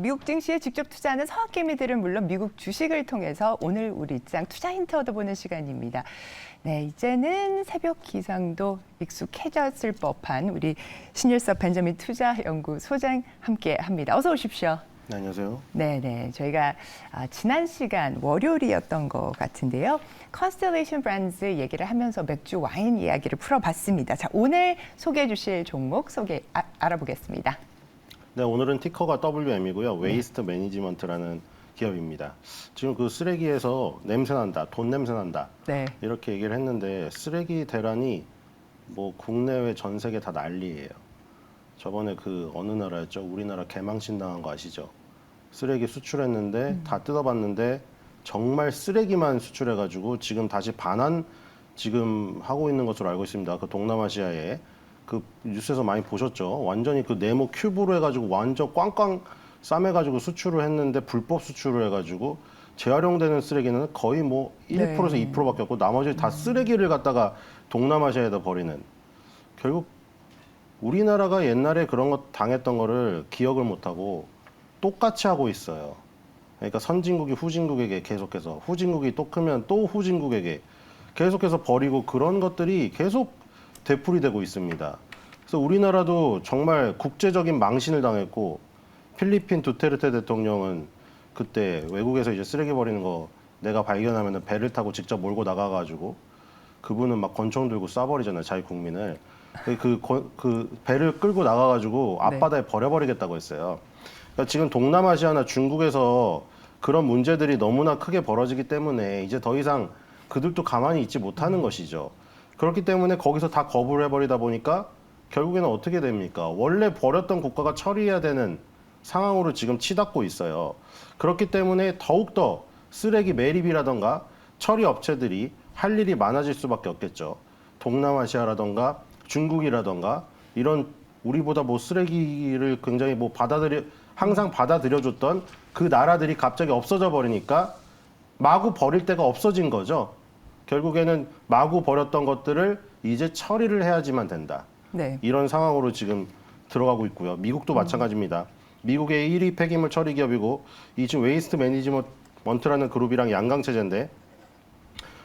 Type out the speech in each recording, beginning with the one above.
미국 증시에 직접 투자하는 서학개미들은 물론 미국 주식을 통해서 오늘 우리 입장 투자 힌트 얻어보는 시간입니다. 네, 이제는 새벽 기상도 익숙해졌을 법한 우리 신일섭 벤저민 투자연구소장 함께합니다. 어서 오십시오. 네, 안녕하세요. 네네, 저희가 지난 시간 월요일이었던 것 같은데요. 컨스텔레이션 브랜드 얘기를 하면서 맥주 와인 이야기를 풀어봤습니다. 자, 오늘 소개해 주실 종목 알아보겠습니다. 네, 오늘은 티커가 WM이고요. 웨이스트 매니지먼트라는 기업입니다. 지금 그 쓰레기에서 냄새 난다, 돈 냄새 난다. 네. 이렇게 얘기를 했는데 쓰레기 대란이 뭐 국내외 전 세계 다 난리예요. 저번에 그 어느 나라였죠? 우리나라 개망신 당한 거 아시죠? 쓰레기 수출했는데 다 뜯어봤는데 정말 쓰레기만 수출해가지고 지금 다시 반환 지금 하고 있는 것으로 알고 있습니다. 그 동남아시아에 그 뉴스에서 많이 보셨죠? 완전히 그 네모 큐브로 해가지고 완전 꽝꽝 싸매가지고 수출을 했는데 불법 수출을 해가지고 재활용되는 쓰레기는 거의 뭐 1%에서 2%밖에 없고 나머지 다 쓰레기를 갖다가 동남아시아에다 버리는. 결국 우리나라가 옛날에 그런 거 당했던 거를 기억을 못하고 똑같이 하고 있어요. 그러니까 선진국이 후진국에게 계속해서 후진국이 또 크면 또 후진국에게 계속해서 버리고 그런 것들이 계속 되풀이되고 있습니다. 그래서 우리나라도 정말 국제적인 망신을 당했고 필리핀 두테르테 대통령은 그때 외국에서 이제 쓰레기 버리는 거 내가 발견하면 배를 타고 몰고 나가가지고 그분은 막 권총 들고 쏴버리잖아요. 자기 국민을. 그 배를 끌고 나가가지고 앞바다에 버려버리겠다고 했어요. 그러니까 지금 동남아시아나 중국에서 그런 문제들이 너무나 크게 벌어지기 때문에 이제 더 이상 그들도 가만히 있지 못하는 것이죠. 그렇기 때문에 거기서 다 거부를 해버리다 보니까 결국에는 어떻게 됩니까? 원래 버렸던 국가가 처리해야 되는 상황으로 지금 치닫고 있어요. 그렇기 때문에 더욱더 쓰레기 매립이라던가 처리 업체들이 할 일이 많아질 수밖에 없겠죠. 동남아시아라던가 중국이라던가 이런 우리보다 뭐 쓰레기를 굉장히 뭐 항상 받아들여줬던 그 나라들이 갑자기 없어져 버리니까 마구 버릴 데가 없어진 거죠. 결국에는 마구 버렸던 것들을 이제 처리를 해야지만 된다. 네. 이런 상황으로 지금 들어가고 있고요. 미국도 마찬가지입니다. 미국의 1위 폐기물 처리 기업이고 이 지금 웨이스트 매니지먼트라는 그룹이랑 양강체제인데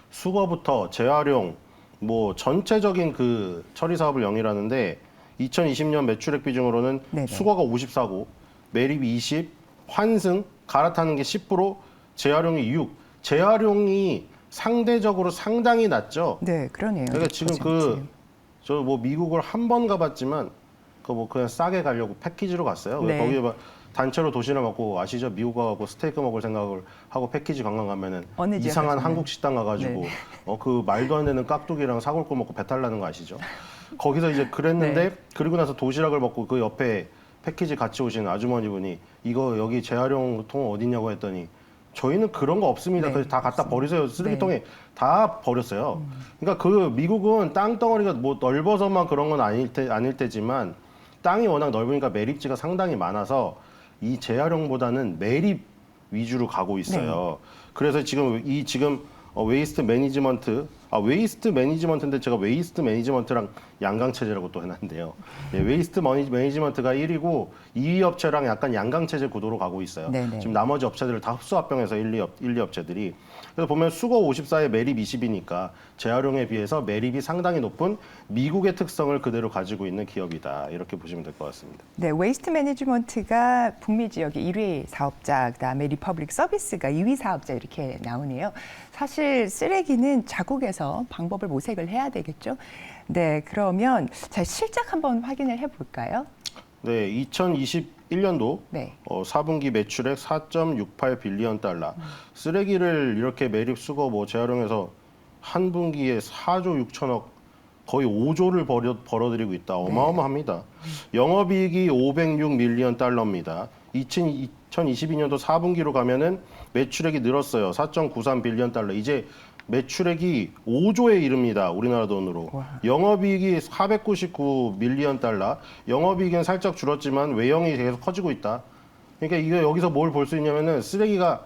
수거부터 재활용 뭐 전체적인 그 처리 사업을 영위하는데 2020년 매출액 비중으로는 네네. 수거가 54고 매립이 20, 환승, 갈아타는 게 10%, 재활용이 6. 재활용이 상대적으로 상당히 낮죠. 네, 그러네요. 그러니까 지금 저 뭐 미국을 한 번 가봤지만 그냥 싸게 가려고 패키지로 갔어요. 네. 거기에 막 단체로 도시락 먹고 아시죠? 미국 가고 스테이크 먹을 생각을 하고 패키지 관광 가면은 이상한 한국 식당 가가지고 그 말도 안 되는 깍두기랑 사골구 먹고 배탈 나는 거 아시죠? 거기서 이제 그랬는데 그리고 나서 도시락을 먹고 그 옆에 패키지 같이 오신 아주머니분이 이거 여기 재활용 통 어디냐고 했더니 저희는 그런 거 없습니다. 그래서 다 갖다 버리세요. 쓰레기통에 다 버렸어요. 그러니까 그 미국은 땅덩어리가 뭐 넓어서만 그런 건 아닐 테지만 땅이 워낙 넓으니까 매립지가 상당히 많아서 이 재활용보다는 매립 위주로 가고 있어요. 그래서 지금 웨이스트 매니지먼트인데 제가 웨이스트 매니지먼트랑 양강체제라고 또 해놨는데요. 웨이스트 매니지먼트가 1위고 2위 업체랑 약간 양강체제 구도로 가고 있어요. 네네. 지금 나머지 업체들을 다 흡수합병해서 1, 2 업체들이. 그래서 보면 수거 54에 매립 20이니까 재활용에 비해서 매립이 상당히 높은 미국의 특성을 그대로 가지고 있는 기업이다. 이렇게 보시면 될 것 같습니다. 네, 웨이스트 매니지먼트가 북미 지역의 1위 사업자, 그다음에 리퍼블릭 서비스가 2위 사업자 이렇게 나오네요. 사실 쓰레기는 자국에서 방법을 모색을 해야 되겠죠. 네, 그러면 자, 실적 한번 확인을 해볼까요? 네, 2021년도 네. 4분기 매출액 4.68 빌리언 달러. 쓰레기를 이렇게 매립, 수거, 재활용해서 한 분기에 4조 6천억, 거의 5조를 벌어들이고 있다. 어마어마합니다. 영업이익이 506 밀리언 달러입니다. 2022년도 4분기로 가면은 매출액이 늘었어요. 4.93 빌리언 달러. 이제 매출액이 5조에 이릅니다. 우리나라 돈으로. 영업이익이 499 밀리언 달러. 영업이익은 살짝 줄었지만 외형이 계속 커지고 있다. 그러니까 이거 여기서 뭘 볼 수 있냐면은 쓰레기가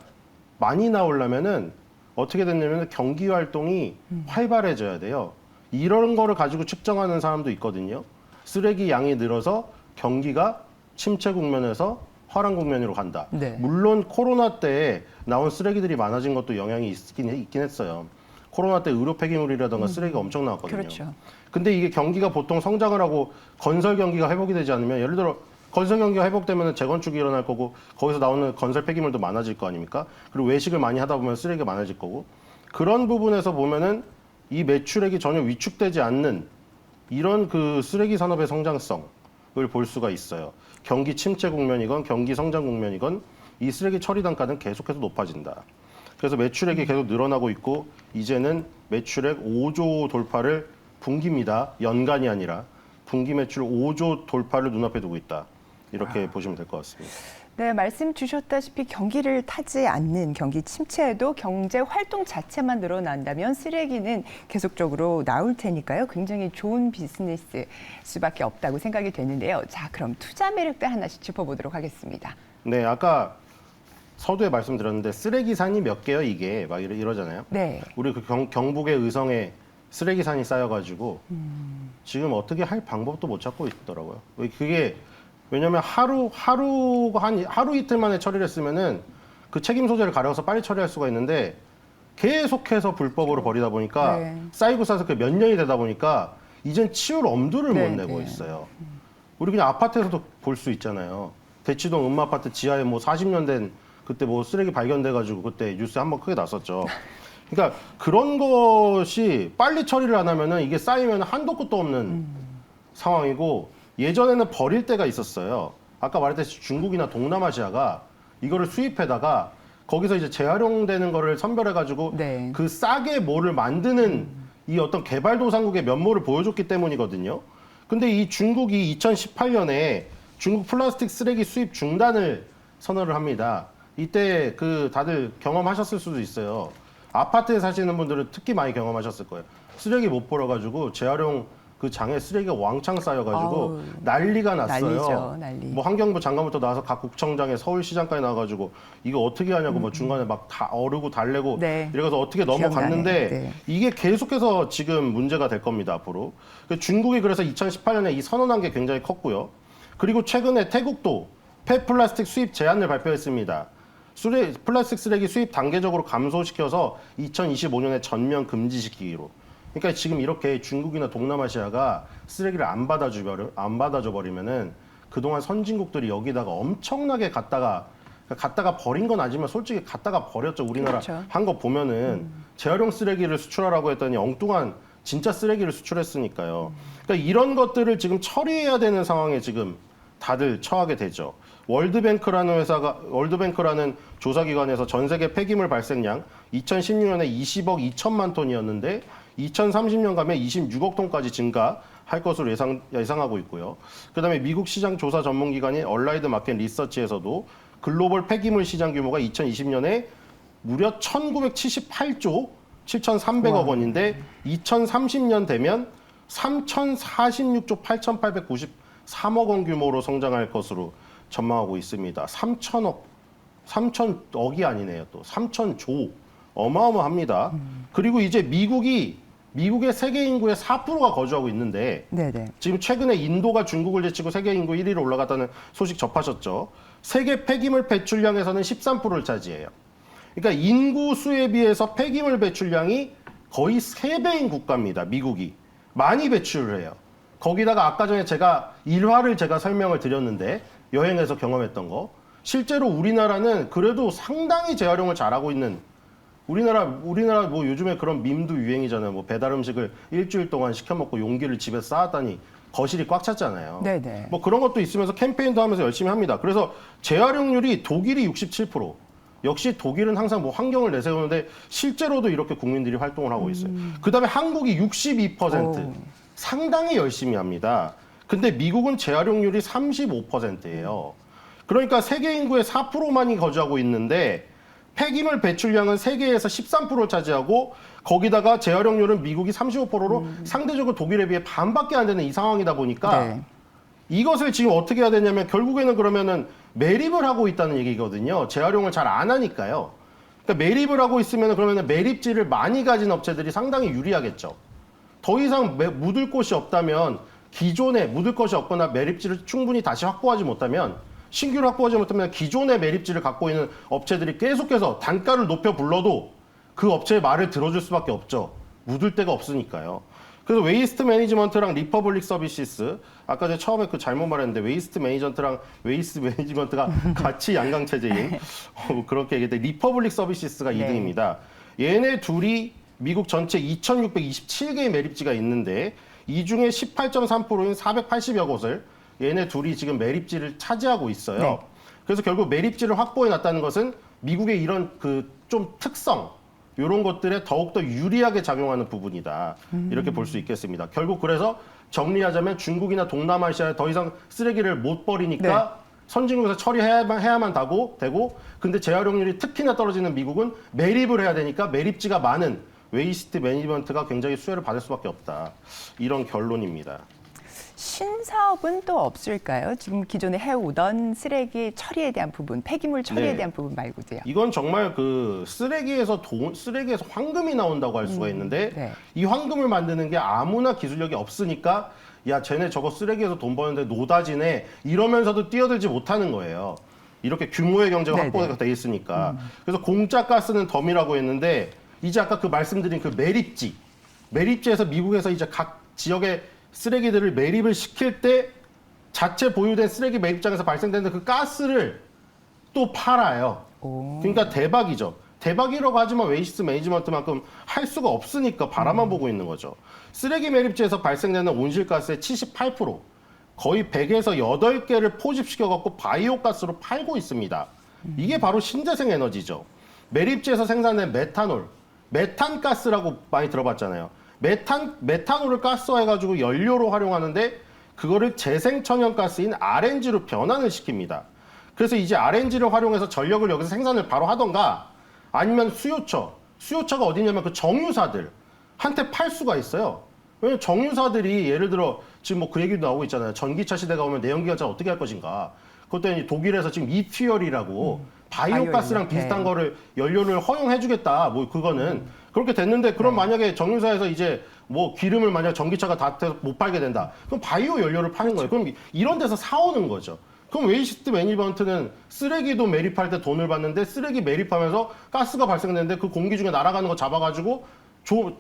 많이 나오려면은 어떻게 됐냐면 경기 활동이 활발해져야 돼요. 이런 거를 가지고 측정하는 사람도 있거든요. 쓰레기 양이 늘어서 경기가 침체 국면에서 화랑 국면으로 간다. 네. 물론 코로나 때 나온 쓰레기들이 많아진 것도 영향이 있긴 했어요. 코로나 때 의료 폐기물이라든가 쓰레기가 엄청 나왔거든요. 그렇죠. 근데 이게 경기가 보통 성장을 하고 건설 경기가 회복이 되지 않으면 예를 들어 건설 경기가 회복되면 재건축이 일어날 거고 거기서 나오는 건설 폐기물도 많아질 거 아닙니까? 그리고 외식을 많이 하다 보면 쓰레기가 많아질 거고 그런 부분에서 보면은 이 매출액이 전혀 위축되지 않는 이런 그 쓰레기 산업의 성장성을 볼 수가 있어요. 경기 침체 국면이건 경기 성장 국면이건 이 쓰레기 처리 단가는 계속해서 높아진다. 그래서 매출액이 계속 늘어나고 있고 이제는 매출액 5조 돌파를 분기입니다. 연간이 아니라 분기 매출 5조 돌파를 눈앞에 두고 있다. 이렇게 보시면 될 것 같습니다. 네, 말씀 주셨다시피 경기를 타지 않는 경기 침체에도 경제 활동 자체만 늘어난다면 쓰레기는 계속적으로 나올 테니까요. 굉장히 좋은 비즈니스 수밖에 없다고 생각이 되는데요. 자, 그럼 투자 매력도 하나씩 짚어보도록 하겠습니다. 네, 아까 서두에 말씀드렸는데 쓰레기산이 몇 개요 이게 막 이러잖아요. 네. 우리 그 경북의 의성에 쓰레기산이 쌓여가지고 지금 어떻게 할 방법도 못 찾고 있더라고요. 그게 왜냐하면 하루 이틀 만에 처리를 했으면은 그 책임 소재를 가려서 빨리 처리할 수가 있는데 계속해서 불법으로 버리다 보니까 네. 쌓이고 쌓여서 그 몇 년이 되다 보니까 이젠 치울 엄두를 네, 못 내고 네. 있어요. 우리 그냥 아파트에서도 볼 수 있잖아요. 대치동 음마아파트 지하에 뭐 40년 된 그때 뭐 쓰레기 발견돼가지고 그때 뉴스에 한번 크게 났었죠. 그러니까 그런 것이 빨리 처리를 안 하면은 이게 쌓이면 한도 끝도 없는 상황이고 예전에는 버릴 때가 있었어요. 아까 말했듯이 중국이나 동남아시아가 이거를 수입해다가 거기서 이제 재활용되는 거를 선별해가지고 네. 그 싸게 뭐를 만드는 이 어떤 개발도상국의 면모를 보여줬기 때문이거든요. 근데 이 중국이 2018년에 중국 플라스틱 쓰레기 수입 중단을 선언을 합니다. 이때 그 다들 경험하셨을 수도 있어요. 아파트에 사시는 분들은 특히 많이 경험하셨을 거예요. 쓰레기 못 버려가지고 재활용 그 장에 쓰레기가 왕창 쌓여가지고 아우, 난리가 났어요. 난리죠, 난리. 뭐 환경부 장관부터 나와서 각 구청장에 서울시장까지 나와가지고 이거 어떻게 하냐고 뭐 중간에 막 다 어르고 달래고 네. 이래서 어떻게 넘어갔는데 기억나네. 네. 이게 계속해서 지금 문제가 될 겁니다 앞으로. 중국이 그래서 2018년에 이 선언한 게 굉장히 컸고요. 그리고 최근에 태국도 폐플라스틱 수입 제한을 발표했습니다. 플라스틱 쓰레기 수입 단계적으로 감소시켜서 2025년에 전면 금지시키기로. 그러니까 지금 이렇게 중국이나 동남아시아가 쓰레기를 안 받아줘 버리면은 그동안 선진국들이 여기다가 엄청나게 갖다가 버린 건 아니지만 솔직히 갖다가 버렸죠. 우리나라 그렇죠. 한 거 보면은 재활용 쓰레기를 수출하라고 했더니 엉뚱한 진짜 쓰레기를 수출했으니까요. 그러니까 이런 것들을 지금 처리해야 되는 상황에 지금 다들 처하게 되죠. 월드뱅크라는 조사기관에서 전 세계 폐기물 발생량 2016년에 20억 2천만 톤이었는데 2030년 가면 26억 톤까지 증가할 것으로 예상하고 있고요. 그다음에 미국 시장 조사 전문기관인 얼라이드 마켓 리서치에서도 글로벌 폐기물 시장 규모가 2020년에 무려 1978조 7,300억 원인데 2030년 되면 3,046조 8,893억 원 규모로 성장할 것으로 전망하고 있습니다. 3천억이 아니네요. 또 3천조 어마어마합니다. 그리고 이제 미국의 세계 인구의 4%가 거주하고 있는데 네네. 지금 최근에 인도가 중국을 제치고 세계 인구 1위로 올라갔다는 소식 접하셨죠? 세계 폐기물 배출량에서는 13%를 차지해요. 그러니까 인구 수에 비해서 폐기물 배출량이 거의 3배인 국가입니다. 미국이. 많이 배출을 해요. 거기다가 아까 전에 일화를 제가 설명을 드렸는데 여행에서 경험했던 거. 실제로 우리나라는 그래도 상당히 재활용을 잘하고 있는 우리나라 뭐 요즘에 그런 밈도 유행이잖아요. 뭐 배달 음식을 일주일 동안 시켜 먹고 용기를 집에 쌓았다니 거실이 꽉 찼잖아요. 네네. 뭐 그런 것도 있으면서 캠페인도 하면서 열심히 합니다. 그래서 재활용률이 독일이 67%. 역시 독일은 항상 뭐 환경을 내세우는데 실제로도 이렇게 국민들이 활동을 하고 있어요. 그다음에 한국이 62%. 오. 상당히 열심히 합니다. 근데 미국은 재활용률이 35%예요. 그러니까 세계 인구의 4%만이 거주하고 있는데 폐기물 배출량은 세계에서 13%를 차지하고 거기다가 재활용률은 미국이 35%로 상대적으로 독일에 비해 반밖에 안 되는 이 상황이다 보니까 네. 이것을 지금 어떻게 해야 되냐면 결국에는 그러면은 매립을 하고 있다는 얘기거든요. 재활용을 잘 안 하니까요. 그러니까 매립을 하고 있으면 그러면은 매립지를 많이 가진 업체들이 상당히 유리하겠죠. 더 이상 묻을 곳이 없다면 기존에 묻을 것이 없거나 매립지를 충분히 다시 확보하지 못하면 신규를 확보하지 못하면 기존의 매립지를 갖고 있는 업체들이 계속해서 단가를 높여 불러도 그 업체의 말을 들어줄 수밖에 없죠. 묻을 데가 없으니까요. 그래서 웨이스트 매니지먼트랑 리퍼블릭 서비스, 아까 제가 처음에 그 잘못 말했는데 웨이스트 매니지먼트랑 웨이스트 매니지먼트가 같이 양강체제인 그렇게 얘기했는데 리퍼블릭 서비스가 네. 2등입니다. 얘네 둘이 미국 전체 2,627개의 매립지가 있는데 이 중에 18.3%인 480여 곳을 얘네 둘이 지금 매립지를 차지하고 있어요. 네. 그래서 결국 매립지를 확보해 놨다는 것은 미국의 이런 그 좀 특성 이런 것들에 더욱더 유리하게 작용하는 부분이다. 이렇게 볼 수 있겠습니다. 결국 그래서 정리하자면 중국이나 동남아시아에 더 이상 쓰레기를 못 버리니까 네. 선진국에서 처리해야만 되고 근데 재활용률이 특히나 떨어지는 미국은 매립을 해야 되니까 매립지가 많은 웨이스트 매니지먼트가 굉장히 수혜를 받을 수밖에 없다. 이런 결론입니다. 신사업은 또 없을까요? 지금 기존에 해오던 쓰레기 처리에 대한 부분, 폐기물 처리에 네. 대한 부분 말고도요. 이건 정말 그 쓰레기에서 황금이 나온다고 할 수가 있는데 네. 이 황금을 만드는 게 아무나 기술력이 없으니까 야 쟤네 저거 쓰레기에서 돈 버는데 노다지네 이러면서도 뛰어들지 못하는 거예요. 이렇게 규모의 경제가 네네. 확보가 돼 있으니까. 그래서 공짜 가스는 덤이라고 했는데 이제 아까 그 말씀드린 그 매립지에서 미국에서 이제 각 지역의 쓰레기들을 매립을 시킬 때 자체 보유된 쓰레기 매립장에서 발생되는 그 가스를 또 팔아요. 오. 그러니까 대박이죠. 대박이라고 하지만 웨이스트 매니지먼트만큼 할 수가 없으니까 바라만 보고 있는 거죠. 쓰레기 매립지에서 발생되는 온실가스의 78%, 거의 100에서 8개를 포집시켜갖고 바이오 가스로 팔고 있습니다. 이게 바로 신재생 에너지죠. 매립지에서 생산된 메탄 가스라고 많이 들어봤잖아요. 메탄올을 가스화해가지고 연료로 활용하는데 그거를 재생천연가스인 RNG로 변환을 시킵니다. 그래서 이제 RNG를 활용해서 전력을 여기서 생산을 바로 하던가 아니면 수요처가 어디냐면 그 정유사들한테 팔 수가 있어요. 왜냐면 정유사들이 예를 들어 지금 뭐 그 얘기도 나오고 있잖아요. 전기차 시대가 오면 내연기관차 어떻게 할 것인가. 그것도 독일에서 지금 이퓨얼이라고 바이오가스랑 바이오연료. 비슷한 네. 거를 연료를 허용해주겠다. 뭐 그거는 그렇게 됐는데 그럼 만약에 정유사에서 이제 뭐 기름을 만약 전기차가 다 돼서 못 팔게 된다. 그럼 바이오 연료를 파는 거예요. 그럼 이런 데서 사오는 거죠. 그럼 웨이스트 매니지먼트는 쓰레기도 매립할 때 돈을 받는데 쓰레기 매립하면서 가스가 발생되는데 그 공기 중에 날아가는 거 잡아가지고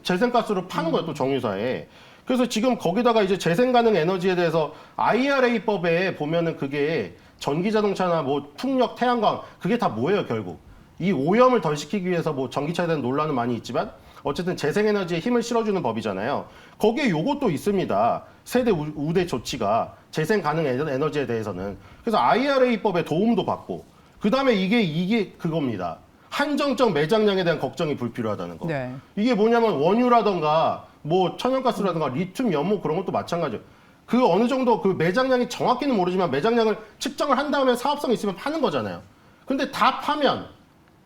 재생가스로 파는 거예요. 또 정유사에. 그래서 지금 거기다가 이제 재생 가능 에너지에 대해서 IRA법에 보면은 그게 전기자동차나 뭐 풍력, 태양광 그게 다 뭐예요 결국. 이 오염을 덜 시키기 위해서 뭐 전기차에 대한 논란은 많이 있지만 어쨌든 재생에너지에 힘을 실어주는 법이잖아요. 거기에 요것도 있습니다. 세대 우대 조치가 재생 가능 에너지에 대해서는. 그래서 IRA법에 도움도 받고 그다음에 이게 그겁니다. 한정적 매장량에 대한 걱정이 불필요하다는 거. 네. 이게 뭐냐면 원유라던가 뭐 천연가스라던가 리튬, 연모 그런 것도 마찬가지예요. 그 어느 정도 그 매장량이 정확히는 모르지만 매장량을 측정을 한 다음에 사업성이 있으면 파는 거잖아요. 근데 다 파면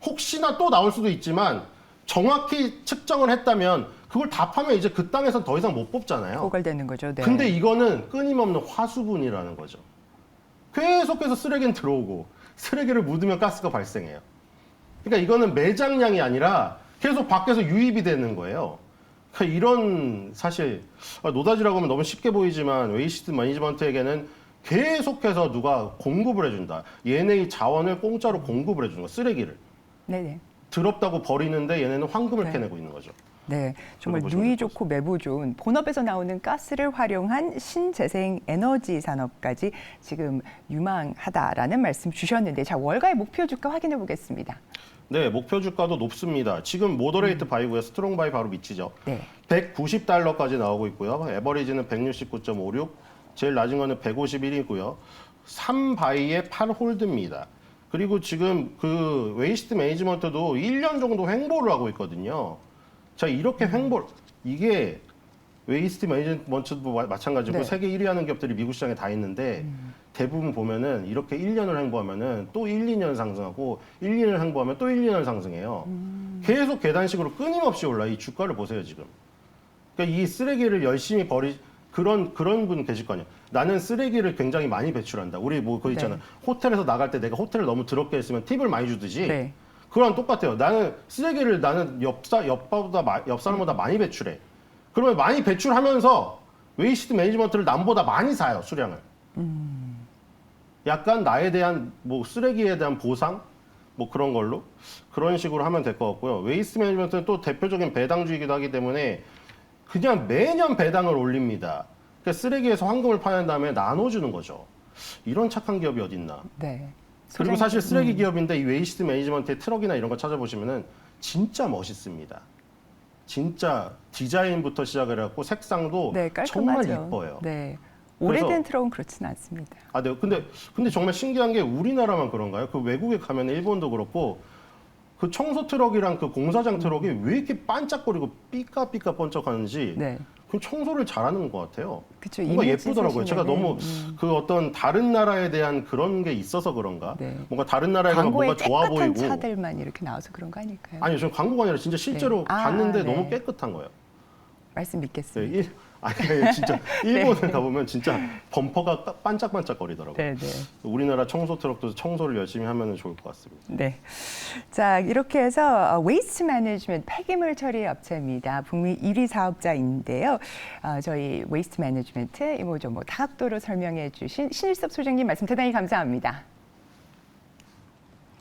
혹시나 또 나올 수도 있지만 정확히 측정을 했다면 그걸 다 파면 이제 그 땅에서 더 이상 못 뽑잖아요. 고갈되는 거죠. 네. 근데 이거는 끊임없는 화수분이라는 거죠. 계속해서 쓰레기는 들어오고 쓰레기를 묻으면 가스가 발생해요. 그러니까 이거는 매장량이 아니라 계속 밖에서 유입이 되는 거예요. 그러니까 이런 사실 노다지라고 하면 너무 쉽게 보이지만 웨이스트 매니지먼트에게는 계속해서 누가 공급을 해준다. 얘네의 자원을 공짜로 공급을 해주는 거, 쓰레기를. 네네. 더럽다고 버리는데 얘네는 황금을 네. 캐내고 있는 거죠. 네, 정말 보시면 누이 될것 좋고 매부 좋은 본업에서 나오는 가스를 활용한 신재생 에너지 산업까지 지금 유망하다라는 말씀 주셨는데, 자 월가의 목표 주가 확인해 보겠습니다. 네, 목표 주가도 높습니다. 지금 모더레이트 바이고요. 스트롱 바이 바로 밑이죠. 네, 190달러까지 나오고 있고요. 에버리지는 169.56, 제일 낮은 거는 151이고요. 3바이의 8홀드입니다. 그리고 지금 그 웨이스트 매니지먼트도 1년 정도 횡보를 하고 있거든요. 자, 이렇게 이게 웨이스트 매니지먼트도 마찬가지고 네. 세계 1위 하는 기업들이 미국 시장에 다 있는데 대부분 보면은 이렇게 1년을 횡보하면은 또 1, 2년 상승하고 1, 2년 횡보하면 또 1, 2년 상승해요. 계속 계단식으로 끊임없이 올라. 이 주가를 보세요, 지금. 그러니까 이 쓰레기를 열심히 그런 분 계실 거 아니에요. 나는 쓰레기를 굉장히 많이 배출한다. 우리 뭐 그거 있잖아. 네. 호텔에서 나갈 때 내가 호텔을 너무 더럽게 했으면 팁을 많이 주듯이 네. 그거랑 똑같아요. 나는 쓰레기를 옆 사람보다 많이 배출해. 그러면 많이 배출하면서 웨이스트 매니지먼트를 남보다 많이 사요, 수량을. 약간 나에 대한 뭐 쓰레기에 대한 보상 뭐 그런 걸로 그런 식으로 하면 될 것 같고요. 웨이스트 매니지먼트는 또 대표적인 배당주이기도 하기 때문에 그냥 매년 배당을 올립니다. 그러니까 쓰레기에서 황금을 파낸 다음에 나눠주는 거죠. 이런 착한 기업이 어딨나. 네. 그리고 사실 쓰레기 기업인데 이 웨이스트 매니지먼트의 트럭이나 이런 거 찾아보시면은 진짜 멋있습니다. 진짜 디자인부터 시작을 해갖고 색상도 네, 정말 깔끔하죠. 이뻐요. 네. 그래서- 오래된 트럭은 그렇지는 않습니다. 아, 네. 근데 정말 신기한 게 우리나라만 그런가요? 그 외국에 가면 일본도 그렇고 그 청소 트럭이랑 그 공사장 트럭이 왜 이렇게 반짝거리고 삐까삐까 번쩍하는지 네. 그 청소를 잘하는 것 같아요. 그렇죠. 뭔가 이미지 예쁘더라고요. 제가 쓰시면은, 너무 그 어떤 다른 나라에 대한 그런 게 있어서 그런가? 네. 뭔가 다른 나라에 가면 광고에 뭔가 좋아 깨끗한 보이고. 차들만 이렇게 나와서 그런 거 아닐까요? 아니요, 저는 광고가 아니라 진짜 실제로 네. 아, 봤는데 네. 너무 깨끗한 거예요. 말씀 네, 믿겠습니다. 진짜 일본에 가보면 진짜 범퍼가 반짝반짝거리더라고요. 네, 네. 우리나라 청소 트럭도 청소를 열심히 하면 좋을 것 같습니다. 네. 자, 이렇게 해서 웨이스트 매니지먼트 폐기물 처리 업체입니다. 북미 1위 사업자인데요. 저희 웨이스트 매니지먼트 이모저모 다각도로 설명해 주신 신일섭 소장님 말씀 대단히 감사합니다.